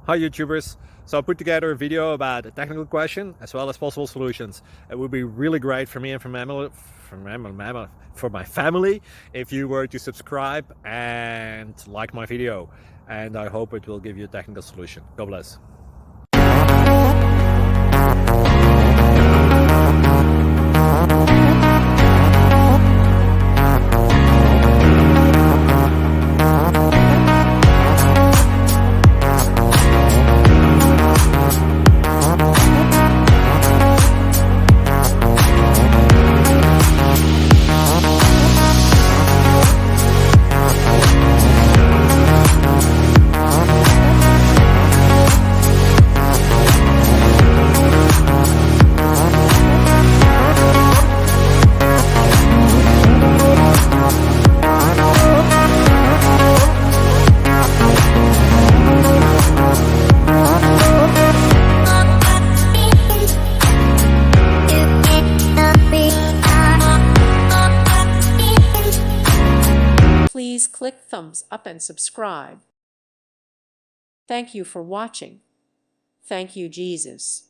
Hi YouTubers! So I put together a video about a technical question as well as possible solutions. It would be really great for me and for my family if you were to subscribe and like my video, and I hope it will give you a technical solution. God bless. Please click thumbs up and subscribe. Thank you for watching. Thank you, Jesus.